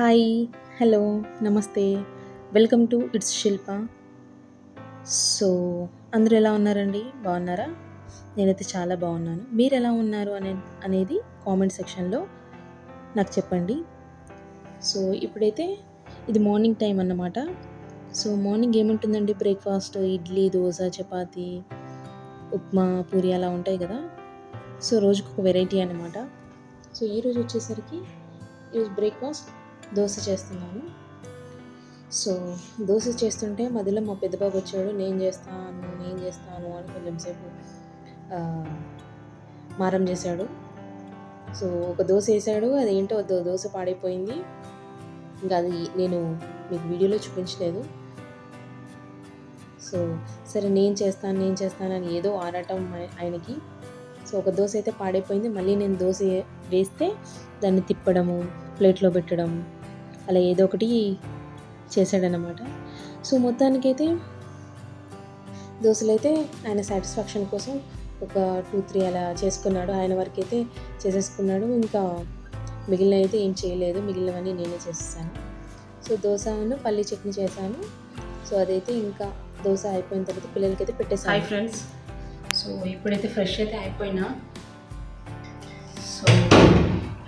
Hi, hello, నమస్తే. Welcome to it's Shilpa. So, అందరూ ఎలా ఉన్నారండి? బాగున్నారా? నేనైతే చాలా బాగున్నాను. మీరు ఎలా ఉన్నారు అనేది కామెంట్ సెక్షన్లో నాకు చెప్పండి. సో, ఇప్పుడైతే ఇది మార్నింగ్ టైం అన్నమాట. సో, మార్నింగ్ ఏముంటుందండి? బ్రేక్ఫాస్ట్ ఇడ్లీ, దోశ, చపాతీ, ఉప్మా, పూరి అలా ఉంటాయి కదా. సో, రోజుకొక వెరైటీ అన్నమాట. సో, ఈరోజు వచ్చేసరికి ఈరోజు బ్రేక్ఫాస్ట్ దోశ చేస్తున్నాను. సో, దోశ చేస్తుంటే మధ్యలో మా పెద్ద బాబు వచ్చాడు. నేను చేస్తాను అని కొంచెం సేపు మారం చేశాడు. సో, ఒక దోశ వేసాడు. అదేంటో దోశ పాడైపోయింది. ఇంకా అది నేను మీకు వీడియోలో చూపించలేదు. సో, సరే నేను చేస్తానని ఏదో ఆరాటం ఆయనకి. సో, ఒక దోశ అయితే పాడైపోయింది. మళ్ళీ నేను దోశ వేస్తే దాన్ని తిప్పడము, ప్లేట్లో పెట్టడం అలా ఏదో ఒకటి చేశాడనమాట. సో, మొత్తానికైతే దోశలైతే ఆయన సాటిస్ఫాక్షన్ కోసం ఒక 2-3 అలా చేసుకున్నాడు. ఆయన వరకు అయితే చేసేసుకున్నాడు. ఇంకా మిగిలిన అయితే ఏం చేయలేదు. మిగిలినవన్నీ నేనే చేసేసాను. సో, దోశను పల్లీ చట్నీ చేశాను. సో, అదైతే ఇంకా దోశ అయిపోయిన తర్వాత పిల్లలకైతే పెట్టేసాను. Hi friends. సో, ఇప్పుడైతే ఫ్రెష్ అయితే అయిపోయినా. సో,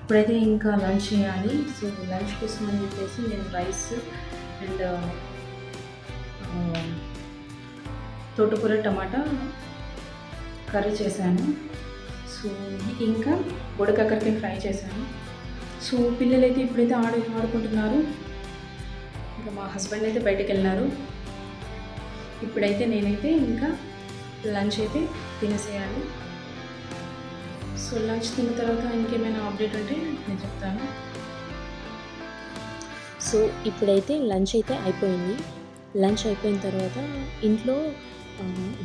ఇప్పుడైతే ఇంకా లంచ్ చేయాలి. సో, లంచ్ కోసం అని చెప్పేసి నేను రైస్ అండ్ తోటకూర టమాటా కర్రీ చేశాను. సో, ఇంకా బుడకాకరకాయ ఫ్రై చేశాను. సో, పిల్లలైతే ఇప్పుడైతే ఆడుకుంటున్నారు. ఇంకా మా హస్బెండ్ అయితే బయటకు వెళ్ళినారు. ఇప్పుడైతే నేనైతే ఇంకా లంచ్ అయితే తినేసేయాలి. సో, లంచ్ తిన్న తర్వాత ఇంకేమైనా అప్డేట్ ఉంటే నేను చెప్తాను. సో, ఇప్పుడైతే లంచ్ అయితే అయిపోయింది. లంచ్ అయిపోయిన తర్వాత ఇంట్లో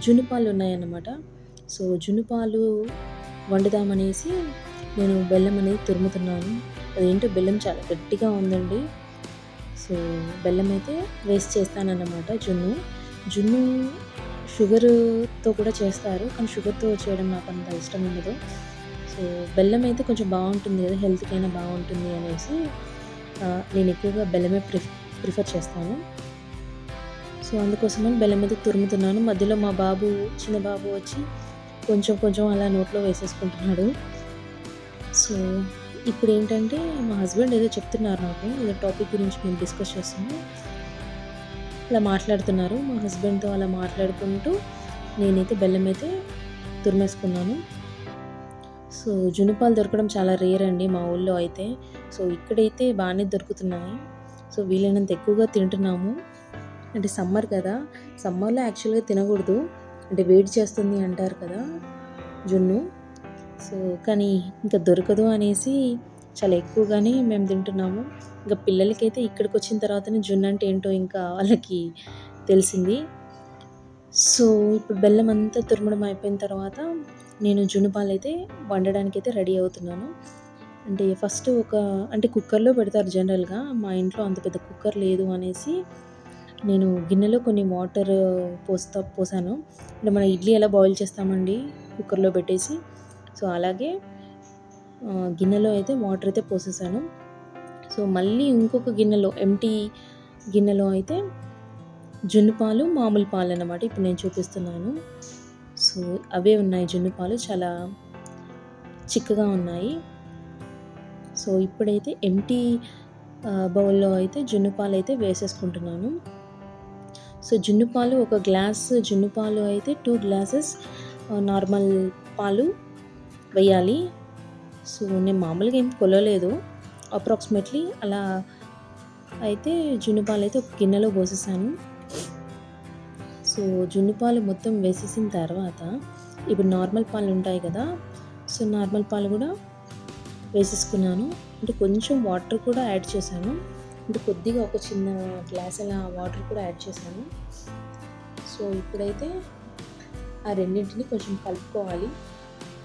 జున్నుపాలు ఉన్నాయన్నమాట. సో, జున్నుపాలు వండుదామనేసి నేను బెల్లం అనేది తురుముతున్నాను. అదేంటో బెల్లం చాలా గట్టిగా ఉందండి. సో, బెల్లం అయితే వేస్ట్ చేస్తానన్నమాట. జున్ను షుగర్తో కూడా చేస్తారు, కానీ షుగర్తో చేయడం నాకు అంత ఇష్టం ఉండదు. సో, బెల్లం అయితే కొంచెం బాగుంటుంది కదా, హెల్త్కైనా బాగుంటుంది అనేసి నేను ఎక్కువగా బెల్లమే ప్రిఫర్ చేస్తాను. సో, అందుకోసమని బెల్లం అయితే తురుముతున్నాను. మధ్యలో మా చిన్న బాబు వచ్చి కొంచెం అలా నోట్లో వేసేసుకుంటున్నాడు. సో, ఇప్పుడు ఏంటంటే మా హస్బెండ్ ఏదో చెప్తున్నారు నాకు, ఏదో టాపిక్ గురించి మేము డిస్కస్ చేస్తున్నాము. అలా మాట్లాడుతున్నారు. మా హస్బెండ్తో అలా మాట్లాడుకుంటూ నేనైతే బెల్లం అయితే తురిమేసుకున్నాను. సో, జున్నుపాలు దొరకడం చాలా రేర్ అండి మా ఊళ్ళో అయితే. సో, ఇక్కడైతే బాగానే దొరుకుతున్నాయి. సో, వీలైనంత ఎక్కువగా తింటున్నాము. అంటే సమ్మర్ కదా, సమ్మర్లో యాక్చువల్గా తినకూడదు, అంటే వేడి చేస్తుంది అంటారు కదా జున్ను. సో, కానీ ఇంకా దొరకదు అనేసి చాలా ఎక్కువగానే మేము తింటున్నాము. ఇంకా పిల్లలకైతే ఇక్కడికి వచ్చిన తర్వాతనే జున్ను అంటే ఏంటో ఇంకా వాళ్ళకి తెలిసింది. సో, ఇప్పుడు బెల్లం అంతా తురమడం అయిపోయిన తర్వాత నేను జున్నుపాలు అయితే వండడానికైతే రెడీ అవుతున్నాను. అంటే ఫస్ట్ అంటే కుక్కర్లో పెడతారు జనరల్గా. మా ఇంట్లో అంత పెద్ద కుక్కర్ లేదు అనేసి నేను గిన్నెలో కొన్ని వాటర్ పోసాను. అంటే మన ఇడ్లీ ఎలా బాయిల్ చేస్తామండి కుక్కర్లో పెట్టేసి, సో అలాగే గిన్నెలో అయితే వాటర్ అయితే పోసేసాను. సో, మళ్ళీ ఇంకొక గిన్నెలో ఎంటీ గిన్నెలో అయితే జున్నుపాలు, మామూలు పాలు అన్నమాట ఇప్పుడు నేను చూపిస్తున్నాను. సో, అవే ఉన్నాయి జున్నుపాలు, చాలా చిక్కగా ఉన్నాయి. సో, ఇప్పుడైతే ఎంటీ బౌల్లో అయితే జున్నుపాలు అయితే వేసేసుకుంటున్నాను. సో, జున్నుపాలు ఒక గ్లాస్ జున్నుపాలు అయితే 2 గ్లాసెస్ నార్మల్ పాలు వేయాలి. సో, నేను మామూలుగా ఏం కొలవలేదు, అప్రాక్సిమేట్లీ అలా అయితే జున్నుపాలు అయితే ఒక గిన్నెలో పోసేసాను. సో, జున్నుపాలు మొత్తం వేసేసిన తర్వాత ఇప్పుడు నార్మల్ పాలు ఉంటాయి కదా, సో నార్మల్ పాలు కూడా వేసేసుకున్నాను. అంటే కొంచెం వాటర్ కూడా యాడ్ చేశాను, అంటే కొద్దిగా ఒక చిన్న గ్లాస్ అలా వాటర్ కూడా యాడ్ చేశాను. సో, ఇప్పుడైతే ఆ రెండింటిని కొంచెం కలుపుకోవాలి.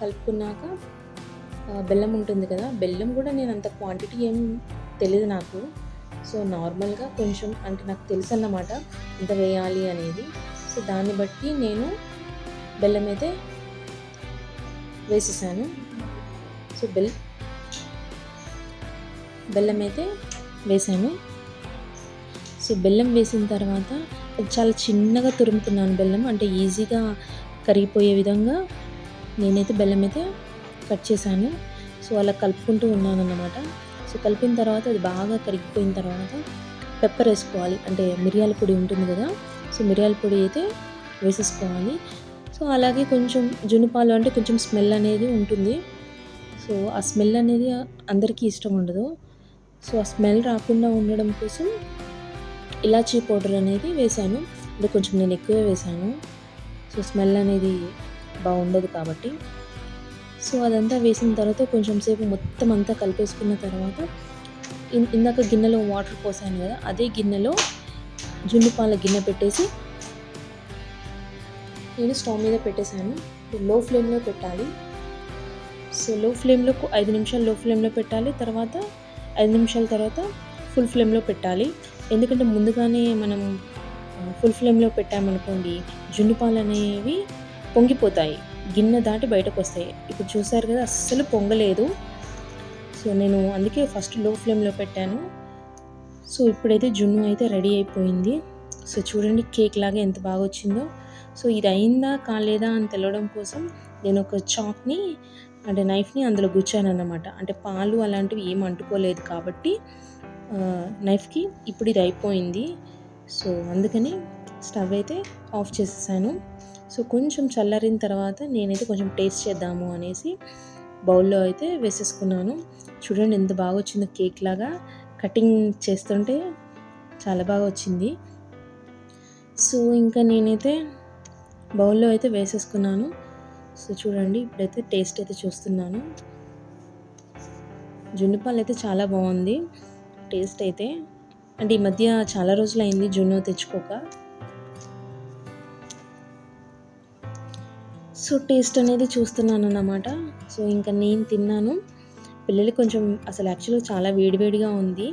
కలుపుకున్నాక బెల్లం ఉంటుంది కదా, బెల్లం కూడా నేను అంత క్వాంటిటీ ఏం తెలియదు నాకు. సో, నార్మల్గా కొంచెం, అంటే నాకు తెలుసు అన్నమాట ఎంత వేయాలి అనేది. సో, దాన్ని బట్టి నేను బెల్లం అయితే వేసేసాను. సో, బెల్లం అయితే వేసాను. సో బెల్లం వేసిన తర్వాత అది చాలా చిన్నగా తురుముకున్నాను బెల్లం. అంటే ఈజీగా కరిగిపోయే విధంగా నేనైతే బెల్లం అయితే కట్ చేశాను. సో అలా కలుపుకుంటూ ఉన్నానన్నమాట. సో కలిపిన తర్వాత అది బాగా కరిగిపోయిన తర్వాత పెప్పర్ వేసుకోవాలి. అంటే మిరియాల పొడి ఉంటుంది కదా, సో మిరియాల పొడి అయితే వేసేసుకోవాలి. సో అలాగే కొంచెం జున్నుపాలు అంటే కొంచెం స్మెల్ అనేది ఉంటుంది. సో ఆ స్మెల్ అనేది అందరికీ ఇష్టం ఉండదు. సో ఆ స్మెల్ రాకుండా ఉండడం కోసం ఇలాచీ పౌడర్ అనేది వేశాను. అంటే కొంచెం నేను ఎక్కువే వేశాను. సో స్మెల్ అనేది బాగుండదు కాబట్టి. సో అదంతా వేసిన తర్వాత కొంచెం సేపు మొత్తం అంతా కలిపేసుకున్న తర్వాత ఇందాక గిన్నెలో వాటర్ పోసాను కదా, అదే గిన్నెలో జున్నుపాల గిన్నె పెట్టేసి నేను స్టవ్ మీద పెట్టేశాను. లో ఫ్లేమ్లో పెట్టాలి. సో లో ఫ్లేమ్లో 5 నిమిషాలు లో ఫ్లేమ్లో పెట్టాలి. తర్వాత 5 నిమిషాల తర్వాత ఫుల్ ఫ్లేమ్లో పెట్టాలి. ఎందుకంటే ముందుగానే మనం ఫుల్ ఫ్లేమ్లో పెట్టామనుకోండి జున్నుపాలు అనేవి పొంగిపోతాయి, గిన్నె దాటి బయటకు వస్తాయి. ఇప్పుడు చూసారు కదా, అస్సలు పొంగలేదు. సో నేను అందుకే ఫస్ట్ లో ఫ్లేమ్లో పెట్టాను. సో ఇప్పుడైతే జున్ను అయితే రెడీ అయిపోయింది. సో చూడండి కేక్ లాగా ఎంత బాగా వచ్చిందో. సో ఇది అయిందా కాలేదా అని తెలవడం కోసం నేను ఒక చాక్ని అంటే నైఫ్ని అందులో గుచ్చాను అన్నమాట. అంటే పాలు అలాంటివి ఏం అంటుకోలేదు కాబట్టి నైఫ్కి ఇప్పుడు ఇది అయిపోయింది. సో అందుకని స్టవ్ అయితే ఆఫ్ చేసేసాను. సో కొంచెం చల్లారిన తర్వాత నేనైతే కొంచెం టేస్ట్ చేద్దాము అనేసి బౌల్లో అయితే వేసేసుకున్నాను. చూడండి ఎంత బాగా వచ్చిందో కేక్ లాగా. కటింగ్ చేస్తుంటే చాలా బాగా వచ్చింది. సో ఇంకా నేనైతే బౌల్లో అయితే వేసేసుకున్నాను. సో చూడండి ఇప్పుడైతే టేస్ట్ అయితే చూస్తున్నాను. జున్నుపాలు అయితే చాలా బాగుంది టేస్ట్ అయితే. అంటే ఈ మధ్య చాలా రోజులు అయింది జున్ను తెచ్చుకోక. సో టేస్ట్ అనేది చూస్తున్నాను అన్నమాట. సో ఇంకా నేను తిన్నాను. పిల్లలకి కొంచెం అసలు యాక్చువల్గా చాలా వేడివేడిగా ఉంది,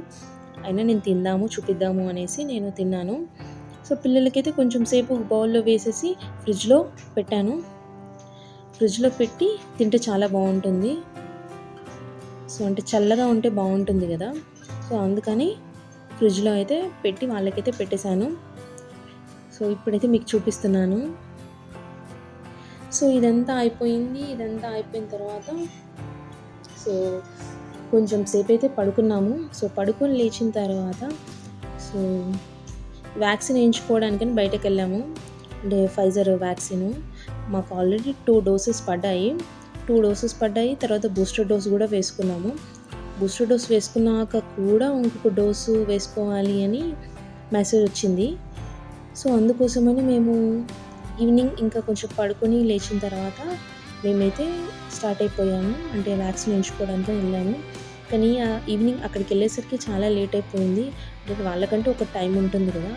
అయినా నేను చూపిద్దాము అనేసి నేను తిన్నాను. సో పిల్లలకైతే కొంచెం సేపు బౌల్లో వేసేసి ఫ్రిడ్జ్లో పెట్టాను. ఫ్రిడ్జ్లో పెట్టి తింటే చాలా బాగుంటుంది. సో అంటే చల్లగా ఉంటే బాగుంటుంది కదా, సో అందుకని ఫ్రిడ్జ్లో అయితే పెట్టి వాళ్ళకైతే పెట్టేశాను. సో ఇప్పుడైతే మీకు చూపిస్తున్నాను. సో ఇదంతా అయిపోయింది. ఇదంతా అయిపోయిన తర్వాత సో కొంచెం సేపు అయితే పడుకున్నాము. సో పడుకొని లేచిన తర్వాత సో వ్యాక్సిన్ వేయించుకోవడానికని బయటకు వెళ్ళాము. అంటే ఫైజర్ వ్యాక్సిన్ మాకు ఆల్రెడీ 2 డోసెస్ పడ్డాయి. 2 డోసెస్ పడ్డాయి. తర్వాత బూస్టర్ డోస్ కూడా వేసుకున్నాము. బూస్టర్ డోస్ వేసుకున్నాక కూడా ఇంకొక డోసు వేసుకోవాలి అని మెసేజ్ వచ్చింది. సో అందుకోసమని మేము ఈవినింగ్ ఇంకా కొంచెం పడుకొని లేచిన తర్వాత మేమైతే స్టార్ట్ అయిపోయాము. అంటే వ్యాక్సిన్ వేయించుకోవడానికి వెళ్ళాము. కానీ ఈవినింగ్ అక్కడికి వెళ్ళేసరికి చాలా లేట్ అయిపోయింది. అంటే వాళ్ళకంటూ ఒక టైం ఉంటుంది కదా,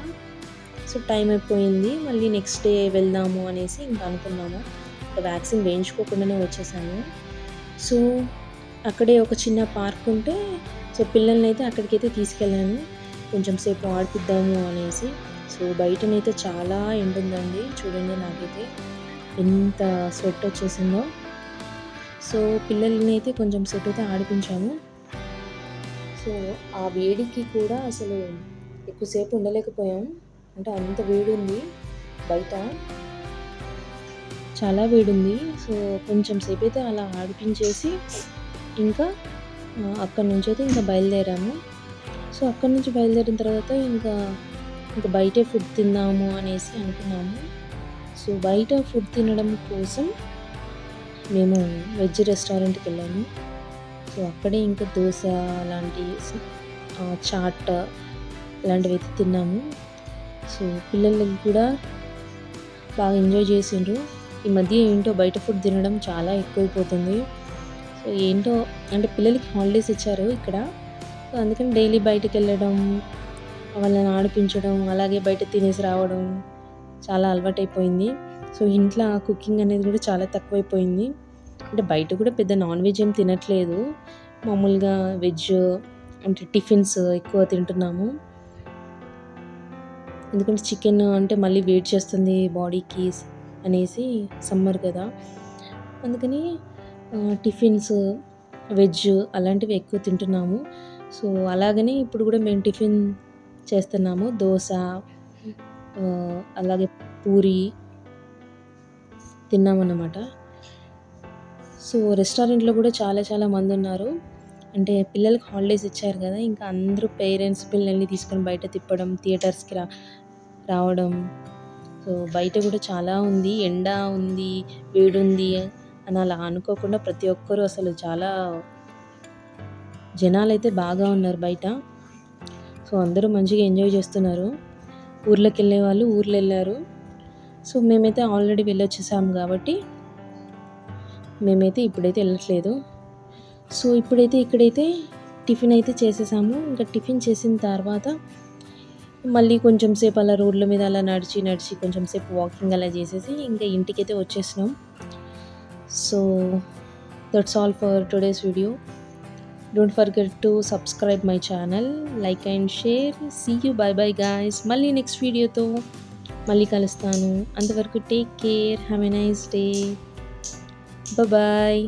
సో టైం అయిపోయింది. మళ్ళీ నెక్స్ట్ డే వెళ్దాము అనేసి ఇంకా అనుకున్నాము. వ్యాక్సిన్ వేయించుకోకుండానే వచ్చేసాము. సో అక్కడే ఒక చిన్న పార్క్ ఉంటే సో పిల్లల్ని అయితే అక్కడికైతే తీసుకెళ్ళాను, కొంచెం సేపు ఆడిపిద్దాము అనేసి. సో బయటనైతే చాలా ఎండ ఉందండి. చూడండి నాకైతే ఎంత స్వెట్ వచ్చేసిందో. సో పిల్లల్ని అయితే కొంచెం సేపు అయితే ఆడిపించాము. సో ఆ వేడికి కూడా అసలు ఎక్కువసేపు ఉండలేకపోయాం. అంటే అంత వేడి ఉంది బయట, చాలా వేడి ఉంది. సో కొంచెం సేపు అయితే అలా ఆడిపించేసి ఇంకా అక్కడి నుంచి అయితే ఇంకా బయలుదేరాము. సో అక్కడి నుంచి బయలుదేరిన తర్వాత ఇంకా బయటే ఫుడ్ తిందాము అనేసి అనుకున్నాము. సో బయట ఫుడ్ తినడం కోసం మేము వెజ్ రెస్టారెంట్కి వెళ్ళాము. సో అక్కడే ఇంకా దోశ లాంటి చాట్ ఇలాంటివి అయితే తిన్నాము. సో పిల్లలకి కూడా బాగా ఎంజాయ్ చేసిండ్రు. ఈ మధ్య ఏంటో బయట ఫుడ్ తినడం చాలా ఎక్కువైపోతుంది. సో ఏంటో అంటే పిల్లలకి హాలిడేస్ ఇచ్చారు ఇక్కడ, సో అందుకని డైలీ బయటకు వెళ్ళడం, వాళ్ళని ఆడిపించడం, అలాగే బయట తినేసి రావడం చాలా అలవాటైపోయింది. సో ఇంట్లో కుకింగ్ అనేది కూడా చాలా తక్కువైపోయింది. అంటే బయట కూడా పెద్ద నాన్ వెజ్ ఏం తినట్లేదు, మామూలుగా వెజ్ అంటే టిఫిన్స్ ఎక్కువ తింటున్నాము. ఎందుకంటే చికెన్ అంటే మళ్ళీ వెయిట్ చేస్తుంది బాడీకి అనేసి, సమ్మర్ కదా, అందుకని టిఫిన్స్ వెజ్ అలాంటివి ఎక్కువ తింటున్నాము. సో అలాగనే ఇప్పుడు కూడా మేము టిఫిన్ చేస్తున్నాము. దోస, అలాగే పూరి తిన్నామన్నమాట. సో రెస్టారెంట్‌లో కూడా చాలా చాలా మందున్నారు. అంటే పిల్లలకి హాలిడేస్ ఇచ్చారు కదా! ఇంకా అందరూ పేరెంట్స్ పిల్లల్ని తీసుకొని బయట తిప్పడం, థియేటర్స్‌కి రావడం. సో బయట కూడా చాలా ఉంది. ఎండ ఉంది, వేడుంది అని అలా అనుకోకుండా ప్రతి ఒక్కరు అసలు చాలా జనాలైతే బాగా ఉన్నారు బయట. సో అందరూ మంచిగా ఎంజాయ్ చేస్తున్నారు. ఊర్లోకెళ్ళే వాళ్ళు ఊర్లో ఎళ్లారు. సో మేమైతే ఆల్రెడీ వెళ్ళొచ్చేసాం కాబట్టి మేమైతే ఇప్పుడైతే వెళ్ళట్లేదు. సో ఇప్పుడైతే ఇక్కడైతే టిఫిన్ అయితే చేసేసాము. ఇంకా టిఫిన్ చేసిన తర్వాత మళ్ళీ కొంచెం సేపు అలా రోడ్ల మీద అలా నడిచి కొంచెం సేపు వాకింగ్ అలా చేసేసి ఇంకా ఇంటికైతే వచ్చేసినాం. So that's all for today's video. Don't forget to subscribe my channel, like and share. See you, bye bye guys. మళ్ళీ నెక్స్ట్ వీడియోతో మళ్ళీ కలుస్తాను. అంతవరకు take care, have a nice day. Bye.